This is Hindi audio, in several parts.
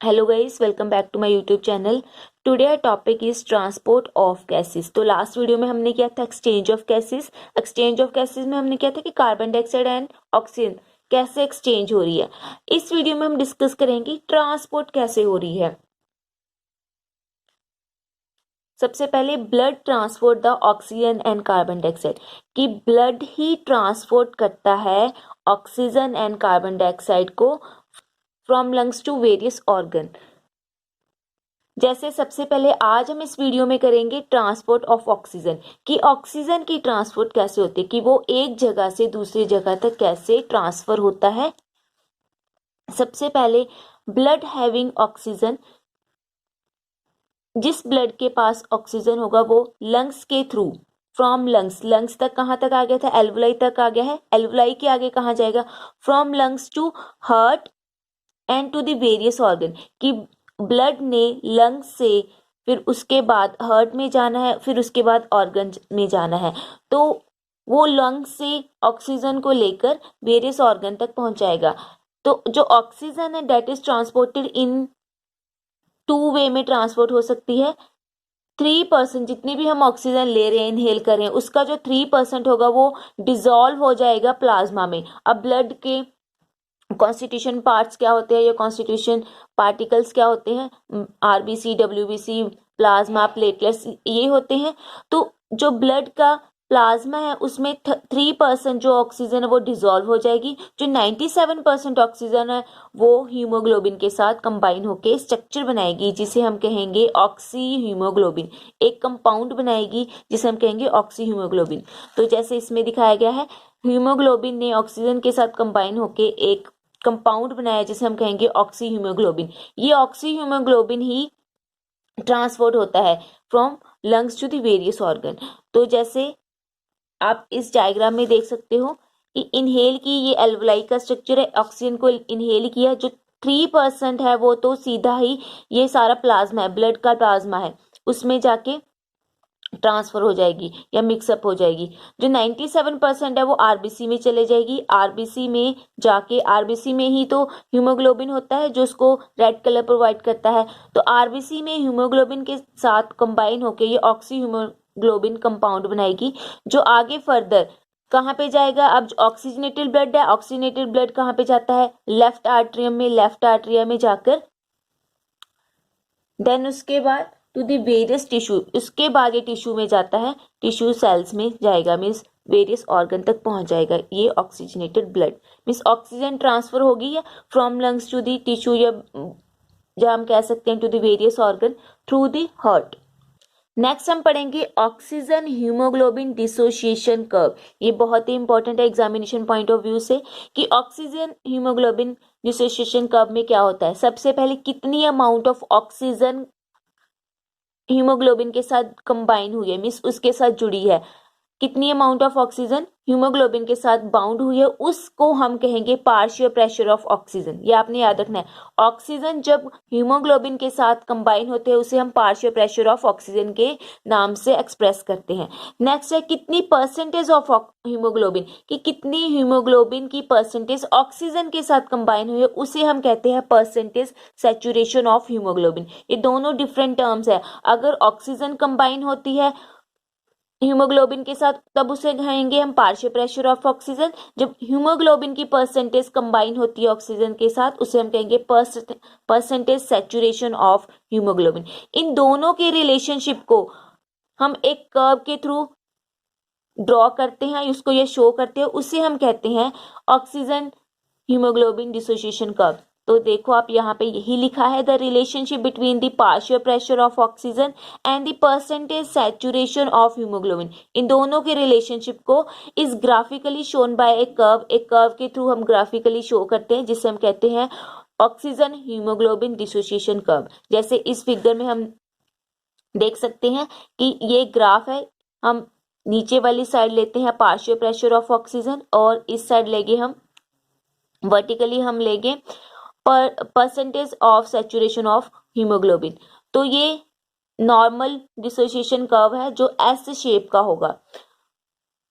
Hello guys, welcome back to my YouTube channel. Today our topic is transport of gases. तो लास्ट वीडियो में हमने किया था exchange of gases. Exchange of gases में हमने किया था कि कार्बन डाइऑक्साइड एंड ऑक्सीजन कैसे एक्सचेंज हो रही है। इस वीडियो में हम डिस्कस करेंगे ट्रांसपोर्ट कैसे हो रही है। सबसे पहले blood transport the oxygen and carbon dioxide, कि ब्लड ही ट्रांसपोर्ट करता है ऑक्सीजन एंड कार्बन डाइऑक्साइड को from lungs to various organ. जैसे सबसे पहले आज हम इस वीडियो में करेंगे ट्रांसपोर्ट ऑफ ऑक्सीजन, कि ऑक्सीजन की ट्रांसपोर्ट कैसे होती है, कि वो एक जगह से दूसरी जगह तक कैसे ट्रांसफर होता है। सबसे पहले ब्लड हैविंग ऑक्सीजन, जिस ब्लड के पास ऑक्सीजन होगा वो लंग्स के थ्रू फ्रॉम लंग्स तक कहाँ तक आ गया था, एल्वुलाई तक आ गया है। एल्वुलाई के आगे कहाँ जाएगा, from lungs to heart and to the various organ, कि ब्लड ने लंग से फिर उसके बाद हार्ट में जाना है, फिर उसके बाद ऑर्गन में जाना है। तो वो लंग से ऑक्सीजन को लेकर वेरियस ऑर्गन तक पहुंचाएगा। तो जो ऑक्सीजन है that is transported in two way में ट्रांसपोर्ट हो सकती है। 3%, जितनी भी हम ऑक्सीजन ले रहे हैं, इनहेल कर रहे हैं, उसका जो 3% होगा वो डिजॉल्व हो जाएगा प्लाज्मा में। अब ब्लड के कॉन्स्टिट्यूशन पार्ट्स क्या होते हैं, या कॉन्स्टिट्यूशन पार्टिकल्स क्या होते हैं, आरबीसी, डब्ल्यूबीसी, प्लाज्मा, प्लेटलेट्स, ये होते हैं। तो जो ब्लड का प्लाज्मा है उसमें 3% जो ऑक्सीजन है वो डिजॉल्व हो जाएगी। जो 97% ऑक्सीजन है वो हीमोग्लोबिन के साथ कंबाइन होके स्ट्रक्चर बनाएगी, जिसे हम कहेंगे ऑक्सी हीमोग्लोबिन। एक कंपाउंड बनाएगी जिसे हम कहेंगे ऑक्सी हीमोग्लोबिन। तो जैसे इसमें दिखाया गया है, हीमोग्लोबिन ने ऑक्सीजन के साथ कंबाइन होके एक कंपाउंड बनाया जिसे हम कहेंगे ऑक्सी हीमोग्लोबिन। ये ऑक्सी हीमोग्लोबिन ही ट्रांसपोर्ट होता है from lungs to the various organ. तो जैसे आप इस डायग्राम में देख सकते हो कि इनहेल की ये एल्वुलाई का स्ट्रक्चर है, ऑक्सीजन को इनहेल किया, जो 3% है वो तो सीधा ही ये सारा प्लाज्मा है, ब्लड का प्लाज्मा है, उसमें जाके ट्रांसफर हो जाएगी या मिक्सअप हो जाएगी। जो 97% है वो आरबीसी में चले जाएगी। आरबीसी में जाके, आरबीसी में ही तो हीमोग्लोबिन होता है जो उसको रेड कलर प्रोवाइड करता है। तो आरबीसी में हीमोग्लोबिन के साथ कंबाइन होके ये ऑक्सी हीमोग्लोबिन कंपाउंड बनाएगी, जो आगे फर्दर कहाँ पे जाएगा। अब ऑक्सीजनेटेड ब्लड है, ऑक्सीजनेटेड ब्लड कहाँ पे जाता है, लेफ्ट आर्ट्रियम में, लेफ्ट आर्ट्रिया में जाकर देन उसके बाद टू द वेरियस टिश्यू, उसके बाद ये टिश्यू में जाता है, टिश्यू सेल्स में जाएगा, मीन्स वेरियस ऑर्गन तक पहुंच जाएगा ये oxygenated blood. Means oxygen transfer होगी या from lungs to the tissue, या हम कह सकते हैं to the various organ through the heart. Next हम पढ़ेंगे ऑक्सीजन हीमोग्लोबिन डिसोसिएशन कर्व। ये बहुत ही इंपॉर्टेंट है एग्जामिनेशन पॉइंट ऑफ व्यू से, कि ऑक्सीजन हीमोग्लोबिन डिसोसिएशन कर्व में क्या होता है। सबसे पहले कितनी अमाउंट ऑफ ऑक्सीजन हीमोग्लोबिन के साथ कंबाइन हुई है, मीन्स उसके साथ जुड़ी है, कितनी अमाउंट ऑफ ऑक्सीजन हीमोग्लोबिन के साथ बाउंड हुई है, उसको हम कहेंगे पार्शियल प्रेशर ऑफ ऑक्सीजन। ये आपने याद रखना है, ऑक्सीजन जब हीमोग्लोबिन के साथ कंबाइन होते हैं उसे हम पार्शियल प्रेशर ऑफ ऑक्सीजन के नाम से एक्सप्रेस करते हैं। नेक्स्ट है कितनी परसेंटेज ऑफ हीमोग्लोबिन, कि कितनी हीमोग्लोबिन की परसेंटेज ऑक्सीजन के साथ कंबाइन हुई है, उसे हम कहते हैं परसेंटेज सैचुरेशन ऑफ हीमोग्लोबिन। ये दोनों डिफरेंट टर्म्स है। अगर ऑक्सीजन कंबाइन होती है हीमोग्लोबिन के साथ तब उसे कहेंगे हम पार्शियल प्रेशर ऑफ ऑक्सीजन। जब हीमोग्लोबिन की परसेंटेज कंबाइन होती है ऑक्सीजन के साथ उसे हम कहेंगे परसेंटेज सैचुरेशन ऑफ हीमोग्लोबिन। इन दोनों के रिलेशनशिप को हम एक कर्व के थ्रू ड्रॉ करते हैं, उसको ये शो करते हैं, उसे हम कहते हैं ऑक्सीजन हीमोग्लोबिन डिसोसिएशन कर्व। तो देखो आप यहाँ पे यही लिखा है, the relationship between the partial pressure of oxygen and the percentage saturation of haemoglobin. इन दोनों के रिलेशनशिप को इस ग्राफिकली शोन बाय एक कर्व के थ्रू हम ग्राफिकली शो करते हैं, जिसे हम कहते हैं ऑक्सीजन हीमोग्लोबिन डिसोसिएशन कर्व। जैसे इस फिगर में हम देख सकते हैं कि ये ग्राफ है, हम नीचे वाली साइड लेते हैं पार्शियल प्रेशर ऑफ ऑक्सीजन, और इस साइड लेंगे हम वर्टिकली हम लेंगे percentage of saturation of haemoglobin. तो ये नॉर्मल डिसोसिएशन कर्व है जो एस शेप का होगा।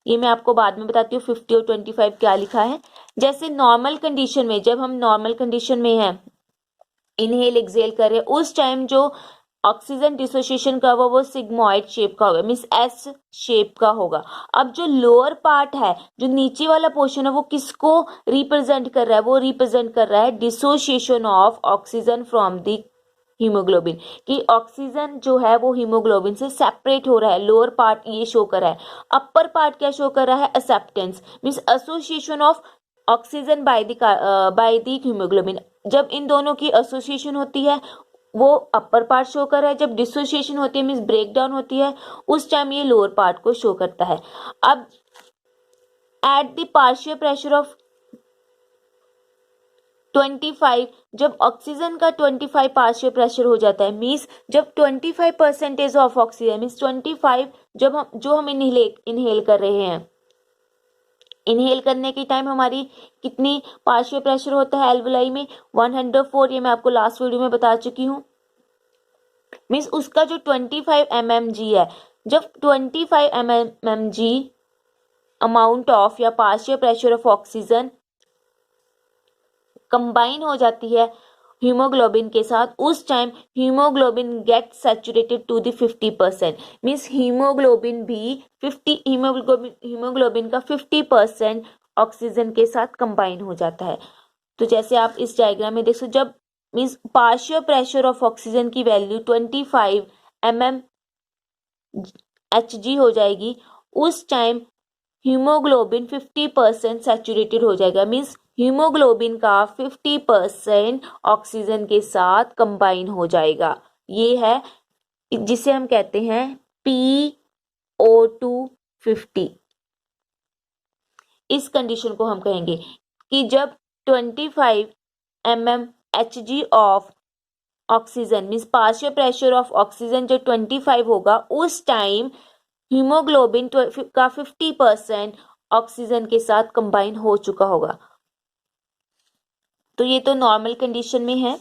ये मैं आपको बाद में बताती हूँ 50 और 25 क्या लिखा है। जैसे नॉर्मल कंडीशन में, जब हम नॉर्मल कंडीशन में हैं इनहेल एक्सहेल कर रहे हैं, उस टाइम जो ऑक्सीजन डिसोसिएशन का वो सिग्मोइड शेप का होगा, मीन्स एस शेप का होगा। अब जो लोअर पार्ट है, जो नीचे वाला पोर्शन है, वो किसको रिप्रेजेंट कर रहा है? वो रिप्रेजेंट कर रहा है dissociation of oxygen from the haemoglobin, कि ऑक्सीजन जो है वो हीमोग्लोबिन से सेपरेट हो रहा है। लोअर पार्ट ये शो कर रहा है। अपर पार्ट क्या शो कर रहा है? Acceptance, means association of oxygen by the haemoglobin. जब इन दोनों की एसोसिएशन होती है वो अपर पार्ट शो कर रहा है, जब डिसोसिएशन होती है मीन्स ब्रेक डाउन होती है, उस टाइम ये लोअर पार्ट को शो करता है। अब at the partial pressure of 25, जब ऑक्सीजन का 25 पार्शियल प्रेशर हो जाता है, मीन्स जब 25% ऑफ ऑक्सीजन, मीन्स 25 जब हम इनहेल कर रहे हैं, इनहेल करने के टाइम हमारी कितनी पार्शियल प्रेशर होता है एल्वुलाई में? 104। ये मैं आपको लास्ट वीडियो में बता चुकी हूँ। मीन्स उसका जो 25 mmg है, जब 25 mmg अमाउंट ऑफ या partial pressure of oxygen combine हो जाती है हीमोग्लोबिन के साथ, उस time haemoglobin get saturated to the 50%। मीन्स हीमोग्लोबिन का 50% ऑक्सीजन के साथ कंबाइन हो जाता है। तो जैसे आप इस डायग्राम में देख सकते, जब means partial pressure of oxygen की वैल्यू 25 mmHg हो जाएगी, उस टाइम हीमोग्लोबिन 50% सैचुरेटेड हो जाएगा। मीन्स हीमोग्लोबिन का 50% ऑक्सीजन के साथ कंबाइन हो जाएगा। ये है जिसे हम कहते हैं PO250। इस कंडीशन को हम कहेंगे कि जब 25 mmHg of oxygen, means partial pressure of oxygen जो 25 होगा, उस टाइम हीमोग्लोबिन का 50% ऑक्सीजन के साथ कंबाइन हो चुका होगा। तो ये तो नॉर्मल कंडीशन में है।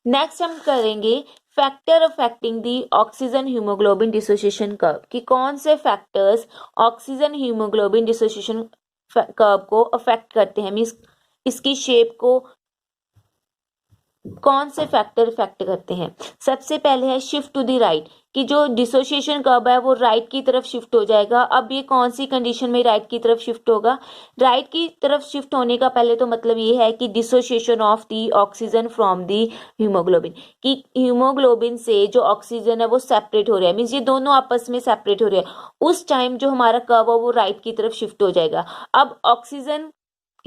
नेक्स्ट हम करेंगे फैक्टर अफेक्टिंग दी ऑक्सीजन हीमोग्लोबिन डिसोसिएशन कर्व, कि कौन से factors oxygen haemoglobin dissociation curve को अफेक्ट करते हैं, मीन्स इसकी शेप को कौन से फैक्टर इफेक्ट करते हैं। सबसे पहले है शिफ्ट टू द राइट, कि जो डिसोसिएशन कर्व है वो राइट की तरफ शिफ्ट हो जाएगा। अब ये कौन सी कंडीशन में राइट की तरफ शिफ्ट होगा? राइट की तरफ शिफ्ट होने का पहले तो मतलब ये है कि dissociation of the oxygen from the haemoglobin, कि हीमोग्लोबिन से जो ऑक्सीजन है वो सेपरेट हो रहा है, मीन्स ये दोनों आपस में सेपरेट हो रहे हैं। उस टाइम जो हमारा कर्व है वो राइट की तरफ शिफ्ट हो जाएगा। अब ऑक्सीजन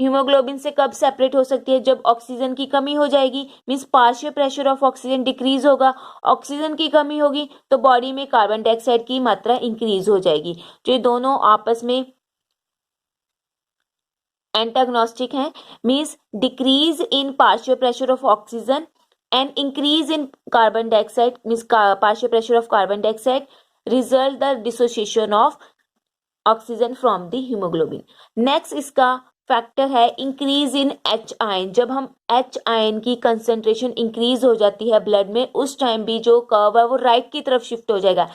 हीमोग्लोबिन से कब सेपरेट हो सकती है? जब ऑक्सीजन की कमी हो जाएगी, means partial pressure of oxygen decrease होगा। ऑक्सीजन की कमी होगी तो बॉडी में कार्बन डाइऑक्साइड की मात्रा इंक्रीज हो जाएगी। जो ये दोनों आपस में एंटागोनिस्टिक हैं, means decrease in partial pressure of oxygen and increase in carbon dioxide, means partial pressure of carbon dioxide result the dissociation of oxygen from the haemoglobin. Next इसका फैक्टर है इंक्रीज इन एच आयन। जब हम एच आयन की कंसेंट्रेशन इंक्रीज हो जाती है ब्लड में, उस टाइम भी जो कर्व है वो राइट की तरफ शिफ्ट हो जाएगा।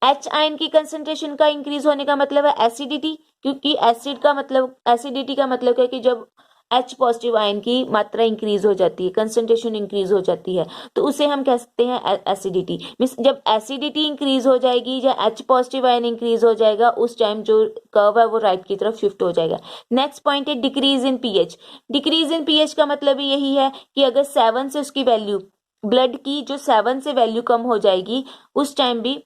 एच आयन की कंसेंट्रेशन का इंक्रीज होने का मतलब है एसिडिटी, क्योंकि एसिडिटी का मतलब है कि जब एच पॉजिटिव आयन की मात्रा इंक्रीज हो जाती है, कंसेंट्रेशन इंक्रीज हो जाती है, तो उसे हम कह सकते हैं एसिडिटी। मीन्स जब एसिडिटी इंक्रीज हो जाएगी या एच पॉजिटिव आयन इंक्रीज हो जाएगा, उस टाइम जो कर्व है वो राइट की तरफ शिफ्ट हो जाएगा। नेक्स्ट पॉइंट है decrease in pH. Decrease in pH का मतलब यही है कि अगर 7 से उसकी वैल्यू, ब्लड की जो 7 से वैल्यू कम हो जाएगी, उस टाइम भी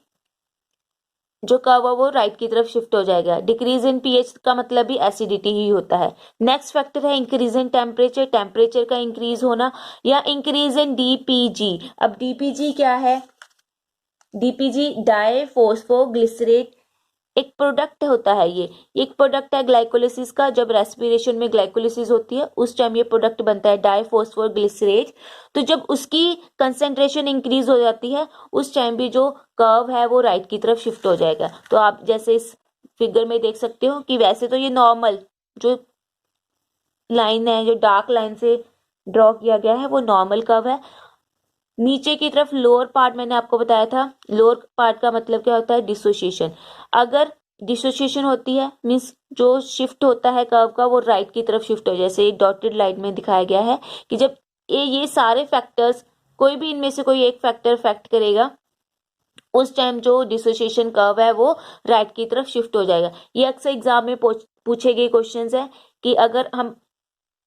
जो कर्व है वो राइट की तरफ शिफ्ट हो जाएगा। डिक्रीज इन पीएच का मतलब भी एसिडिटी ही होता है। नेक्स्ट फैक्टर है इंक्रीज इन टेम्परेचर, टेम्परेचर का इंक्रीज होना, या इंक्रीज इन डीपीजी। अब डीपीजी क्या है? डीपीजी डाई फॉस्फोग्लिसरेट एक प्रोडक्ट होता है। ये एक प्रोडक्ट है ग्लाइकोलिसिस का। जब रेस्पिरेशन में ग्लाइकोलिसिस होती है उस टाइम ये प्रोडक्ट बनता है डाईफॉस्फोग्लिसरेट। तो जब उसकी कंसेंट्रेशन इंक्रीज हो जाती है उस टाइम भी जो कर्व है वो राइट की तरफ शिफ्ट हो जाएगा। तो आप जैसे इस फिगर में देख सकते हो कि वैसे तो ये नॉर्मल जो लाइन है, जो डार्क लाइन से ड्रॉ किया गया है, वो नॉर्मल कर्व है। नीचे की तरफ लोअर पार्ट मैंने आपको बताया था, लोअर पार्ट का मतलब क्या होता है? डिसोसिएशन। अगर डिसोसिएशन होती है मीन्स जो शिफ्ट होता है कर्व का वो राइट की तरफ शिफ्ट हो, जैसे डॉटेड लाइन में दिखाया गया है कि जब ये सारे फैक्टर्स कोई भी इनमें से कोई एक फैक्टर इफेक्ट करेगा, उस टाइम जो डिसोसिएशन कर्व है वो राइट की तरफ शिफ्ट हो जाएगा। ये अक्सर एग्जाम में पूछे गए क्वेश्चंस है कि अगर हम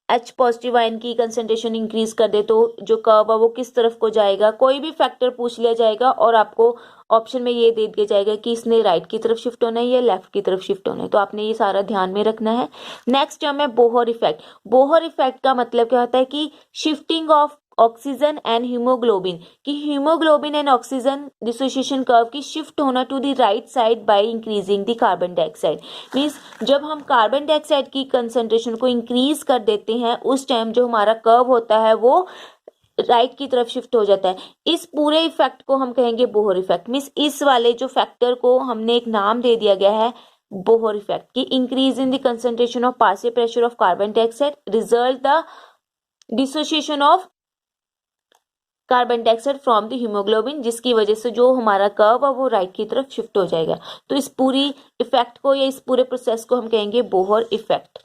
H पॉजिटिव आयन की कंसेंट्रेशन इंक्रीज कर दे तो जो कर्व है वो किस तरफ को जाएगा। कोई भी फैक्टर पूछ लिया जाएगा और आपको ऑप्शन में ये दे दिया जाएगा कि इसने राइट की तरफ शिफ्ट होना है या लेफ्ट की तरफ शिफ्ट होना है। तो आपने ये सारा ध्यान में रखना है। नेक्स्ट टर्म है बोहर इफेक्ट। बोहर इफेक्ट का मतलब क्या होता है कि shifting of oxygen and haemoglobin, कि haemoglobin and oxygen dissociation curve की शिफ्ट होना to the right side by increasing the carbon dioxide. Means जब हम कार्बन डाइऑक्साइड की कंसंट्रेशन को इंक्रीज कर देते हैं उस टाइम जो हमारा कर्व होता है वो राइट की तरफ शिफ्ट हो जाता है। इस पूरे इफेक्ट को हम कहेंगे बोहर इफेक्ट। मींस इस वाले जो फैक्टर को हमने एक नाम दे दिया गया है बोहर इफेक्ट, की increase in the concentration of partial pressure of carbon dioxide result the dissociation of carbon dioxide from the haemoglobin, जिसकी वजह से जो हमारा कर्व है वो राइट की तरफ शिफ्ट हो जाएगा। तो इस पूरी इफेक्ट को या इस पूरे प्रोसेस को हम कहेंगे बोहर इफेक्ट।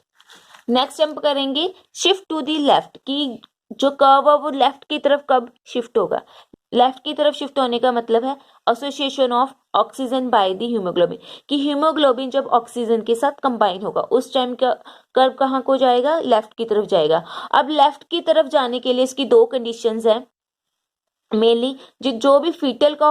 नेक्स्ट हम करेंगे शिफ्ट टू द लेफ्ट, की जो कर्व है वो लेफ्ट की तरफ कब शिफ्ट होगा। लेफ्ट की तरफ शिफ्ट होने का मतलब है association of oxygen by the haemoglobin, कि हीमोग्लोबिन जब ऑक्सीजन के साथ कंबाइन होगा उस टाइम का कर्व कहाँ को जाएगा, लेफ्ट की तरफ जाएगा। अब लेफ्ट की तरफ जाने के लिए इसकी दो कंडीशंस हैं मेनली। जो भी फीटल का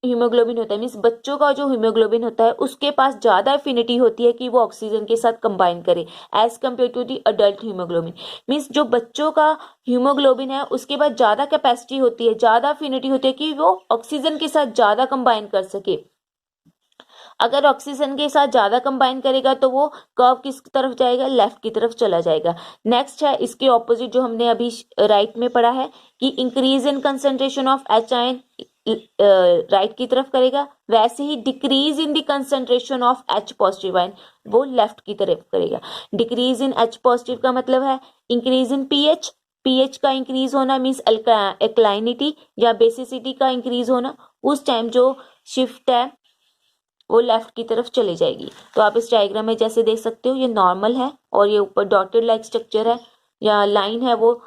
हीमोग्लोबिन होता है, मीन्स बच्चों का जो हीमोग्लोबिन होता है उसके पास ज्यादा एफिनिटी होती है कि वो ऑक्सीजन के साथ कंबाइन करे as compare to the adult haemoglobin. Means जो बच्चों का हीमोग्लोबिन है उसके पास ज्यादा कैपेसिटी होती है, ज्यादा एफिनिटी होती है कि वो ऑक्सीजन के साथ ज्यादा कंबाइन कर सके। अगर ऑक्सीजन के साथ ज्यादा कंबाइन करेगा तो वो कर्व किस तरफ जाएगा, लेफ्ट की तरफ चला जाएगा। नेक्स्ट है इसके ऑपोजिट जो हमने अभी राइट में पढ़ा है कि increase in concentration of H ion right की तरफ करेगा, वैसे ही decrease in the concentration of H positive ion वो लेफ्ट की तरफ करेगा। डिक्रीज इन एच पॉजिटिव का मतलब है इंक्रीज इन पीएच, पीएच का इंक्रीज होना मीन्स एल्कलाइनिटी या बेसिसिटी का इंक्रीज होना, उस टाइम जो शिफ्ट है वो लेफ्ट की तरफ चली जाएगी। तो आप इस डायग्राम में जैसे देख सकते हो ये नॉर्मल है और ये ऊपर डॉटेड लाइक स्ट्रक्चर है या लाइन है वो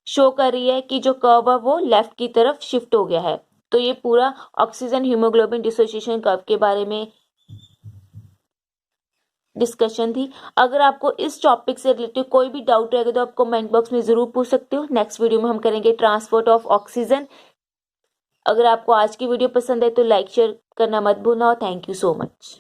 शो कर रही है कि जो कर्व है वो लेफ्ट की तरफ शिफ्ट हो गया है। तो ये पूरा ऑक्सीजन हीमोग्लोबिन डिसोसिएशन कर्व के बारे में डिस्कशन थी। अगर आपको इस टॉपिक से रिलेटेड कोई भी डाउट रहेगा तो आप कमेंट बॉक्स में जरूर पूछ सकते हो। नेक्स्ट वीडियो में हम करेंगे ट्रांसपोर्ट ऑफ ऑक्सीजन। अगर आपको आज की वीडियो पसंद है तो लाइक शेयर करना मत भूलना और थैंक यू सो मच।